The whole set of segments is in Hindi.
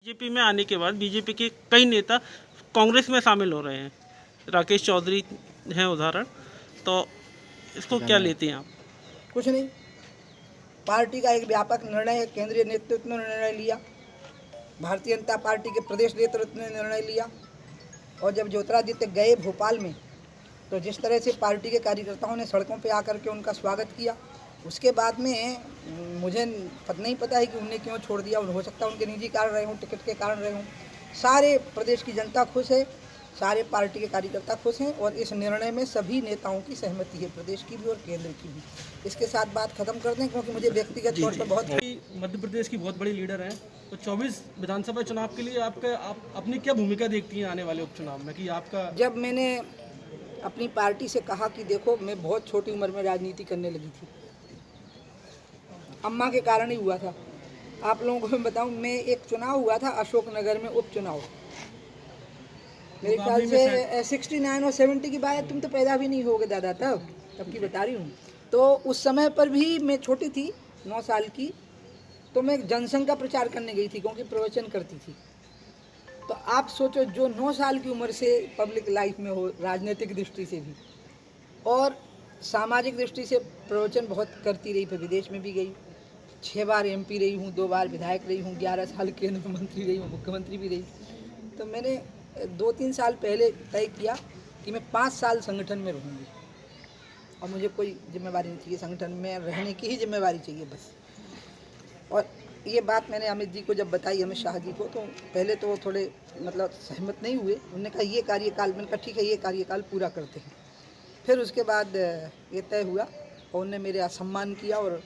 बीजेपी में आने के बाद बीजेपी के कई नेता कांग्रेस में शामिल हो रहे हैं। राकेश चौधरी हैं उदाहरण। तो इसको क्या लेते हैं आप? कुछ नहीं, पार्टी का एक व्यापक निर्णय है, केंद्रीय नेतृत्व ने निर्णय लिया, भारतीय जनता पार्टी के प्रदेश नेतृत्व ने निर्णय लिया। और जब ज्योतिरादित्य गए भोपाल में, तो जिस तरह से पार्टी के कार्यकर्ताओं ने सड़कों पे आकर के उनका स्वागत किया, उसके बाद में मुझे नहीं पता है कि उन्हें क्यों छोड़ दिया। हो सकता है उनके निजी कारण रहे हों, टिकट के कारण रहे हों। सारे प्रदेश की जनता खुश है, सारे पार्टी के कार्यकर्ता खुश हैं और इस निर्णय में सभी नेताओं की सहमति है, प्रदेश की भी और केंद्र की भी। इसके साथ बात खत्म कर दें, क्योंकि मुझे व्यक्तिगत तौर पर बहुत मध्य प्रदेश की बहुत बड़ी लीडर हैं, तो 24 विधानसभा चुनाव के लिए आप अपनी क्या भूमिका देखती हैं आने वाले उपचुनाव में? कि आपका जब मैंने अपनी पार्टी से कहा कि देखो, मैं बहुत छोटी उम्र में राजनीति करने लगी थी, अम्मा के कारण ही हुआ था। आप लोगों को मैं बताऊं, मैं एक चुनाव हुआ था अशोकनगर में, उपचुनाव, मेरे ख्याल से 69 और 70 की बात, तुम तो पैदा भी नहीं होगे दादा तब की बता रही हूँ। तो उस समय पर भी मैं छोटी थी, 9 साल की, तो मैं जनसंघ का प्रचार करने गई थी, क्योंकि प्रवचन करती थी। तो आप सोचो, जो 9 साल की उम्र से पब्लिक लाइफ में हो, राजनीतिक दृष्टि से भी और सामाजिक दृष्टि से प्रवचन बहुत करती रही, फिर विदेश में भी गई, 6 बार MP रही हूँ, 2 बार विधायक रही हूँ, 11 साल केंद्र मंत्री रही हूँ, मुख्यमंत्री भी रही। तो मैंने 2-3 साल पहले तय किया कि मैं 5 साल संगठन में रहूँगी और मुझे कोई जिम्मेवारी नहीं चाहिए, संगठन में रहने की ही जिम्मेवारी चाहिए बस। और ये बात मैंने अमित जी को जब बताई, अमित शाह जी को, तो पहले तो वो थोड़े मतलब सहमत नहीं हुए। उन्होंने कहा ये कार्यकाल, मैंने कहा ठीक है, ये कार्यकाल पूरा करते हैं। फिर उसके बाद ये तय हुआ और उन्होंने मेरे असम्मान किया और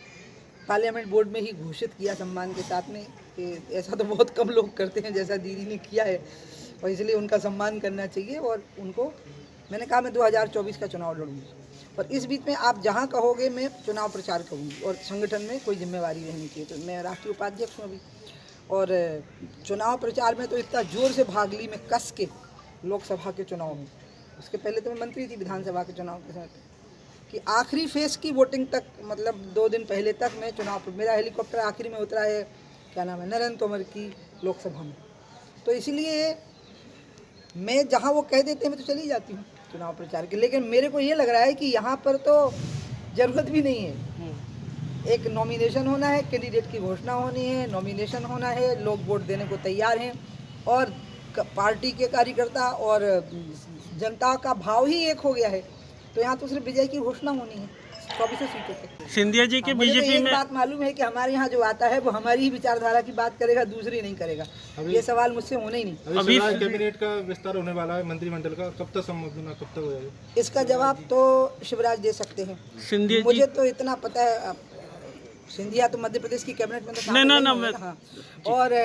पार्लियामेंट बोर्ड में ही घोषित किया सम्मान के साथ में कि ऐसा तो बहुत कम लोग करते हैं जैसा दीदी ने किया है, और इसलिए उनका सम्मान करना चाहिए। और उनको मैंने कहा मैं 2024 का चुनाव लड़ूंगी, और इस बीच में आप जहां कहोगे मैं चुनाव प्रचार करूंगी, और संगठन में कोई जिम्मेवारी रहनी चाहिए। तो मैं राष्ट्रीय उपाध्यक्ष हूँ अभी, और चुनाव प्रचार में तो इतना जोर से भाग ली मैं, कस के, लोकसभा के चुनाव में। उसके पहले तो मैं मंत्री थी विधानसभा के चुनाव के साथ, कि आखिरी फेस की वोटिंग तक, मतलब 2 दिन पहले तक मैं चुनाव, मेरा हेलीकॉप्टर आखिरी में उतरा है, क्या नाम है, नरेंद्र तोमर की लोकसभा में। तो इसलिए मैं जहां वो कह देते हैं मैं तो चली जाती हूँ चुनाव प्रचार के। लेकिन मेरे को ये लग रहा है कि यहाँ पर तो ज़रूरत भी नहीं है। एक नॉमिनेशन होना है, कैंडिडेट की घोषणा होनी है, नॉमिनेशन होना है, लोग वोट देने को तैयार हैं, और पार्टी के कार्यकर्ता और जनता का भाव ही एक हो गया है। तो यहाँ तो सिर्फ विजय की घोषणा होनी है 24 सीटों पे। सिंधिया जी के मुझे तो बीजेपी एक में बात मालूम है कि हमारे यहाँ जो आता है वो हमारी ही विचारधारा की बात करेगा, दूसरी नहीं करेगा। ये सवाल मुझसे होना ही नहीं। अभी कैबिनेट का विस्तार होने वाला है, मंत्रिमंडल का, कब तक कब तक हो जाएगा? इसका जवाब तो शिवराज दे सकते हैं। सिंधिया मुझे तो इतना पता है, सिंधिया तो मध्य प्रदेश की कैबिनेट में तो नहीं, हाँ। और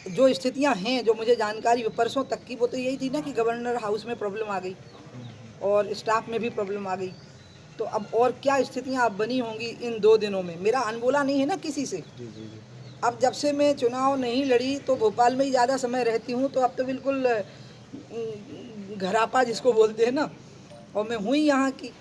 जो स्थितियां हैं, जो मुझे जानकारी परसों तक की, वो तो यही थी ना कि गवर्नर हाउस में प्रॉब्लम आ गई और स्टाफ में भी प्रॉब्लम आ गई। तो अब और क्या स्थितियां अब बनी होंगी इन 2 दिनों में। मेरा अनबोला नहीं है ना किसी से। अब जब से मैं चुनाव नहीं लड़ी तो भोपाल में ही ज़्यादा समय रहती हूँ, तो अब तो बिल्कुल घरापा जिसको बोलते हैं ना, और मैं हुई यहाँ की।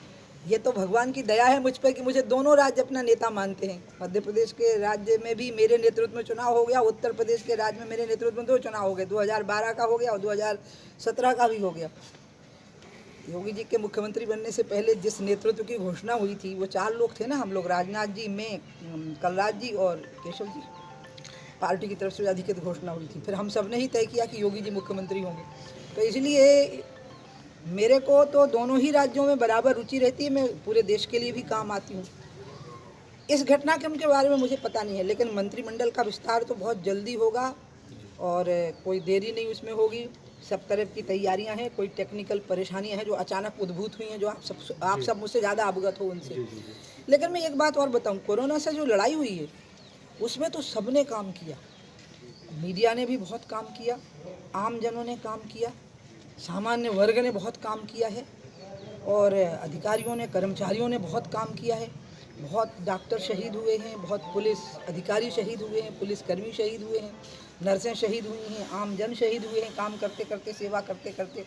ये तो भगवान की दया है मुझ पर कि मुझे दोनों राज्य अपना नेता मानते हैं। मध्य प्रदेश के राज्य में भी मेरे नेतृत्व में चुनाव हो गया, उत्तर प्रदेश के राज्य में मेरे नेतृत्व में 2 चुनाव हो गए, 2012 का हो गया और 2017 का भी हो गया। योगी जी के मुख्यमंत्री बनने से पहले जिस नेतृत्व की घोषणा हुई थी, वो 4 लोग थे ना हम लोग, राजनाथ जी, मैं, कलराज जी और केशव जी। पार्टी की तरफ से अधिकृत घोषणा हुई थी, फिर हम सब ने ही तय किया कि योगी जी मुख्यमंत्री होंगे। तो इसलिए मेरे को तो दोनों ही राज्यों में बराबर रुचि रहती है, मैं पूरे देश के लिए भी काम आती हूँ। इस घटनाक्रम के बारे में मुझे पता नहीं है, लेकिन मंत्रिमंडल का विस्तार तो बहुत जल्दी होगा और कोई देरी नहीं उसमें होगी। सब तरफ की तैयारियां हैं, कोई टेक्निकल परेशानियां हैं जो अचानक उद्भूत हुई हैं, जो आप सब मुझसे ज़्यादा अवगत हो उनसे। लेकिन मैं एक बात और बताऊं, कोरोना से जो लड़ाई हुई है उसमें तो सबने काम किया, मीडिया ने भी बहुत काम किया, आम जनों ने काम किया, सामान्य वर्ग ने बहुत काम किया है, और अधिकारियों ने, कर्मचारियों ने बहुत काम किया है। बहुत डॉक्टर शहीद हुए हैं, बहुत पुलिस अधिकारी शहीद हुए हैं, पुलिसकर्मी शहीद हुए हैं, नर्सें शहीद हुई हैं, आम जन शहीद हुए हैं, काम करते करते, सेवा करते करते।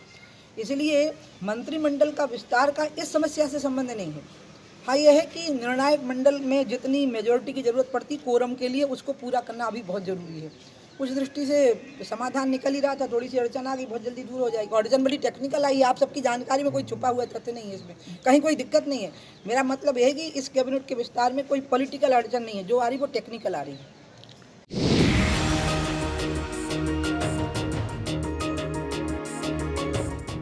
इसलिए मंत्रिमंडल का विस्तार का इस समस्या से संबंध नहीं है। हाँ, ये है कि निर्णायक मंडल में जितनी मेजोरिटी की ज़रूरत पड़ती कोरम के लिए, उसको पूरा करना अभी बहुत ज़रूरी है। उस दृष्टि से समाधान निकल ही रहा था, थोड़ी सी अड़चन आ गई, बहुत जल्दी दूर हो जाएगी। अड़चन बड़ी टेक्निकल आई है, आप सबकी जानकारी में कोई छुपा हुआ तथ्य नहीं है, इसमें कहीं कोई दिक्कत नहीं है। मेरा मतलब यह है कि इस कैबिनेट के विस्तार में कोई पॉलिटिकल अड़चन नहीं है, जो आ रही वो टेक्निकल आ रही है।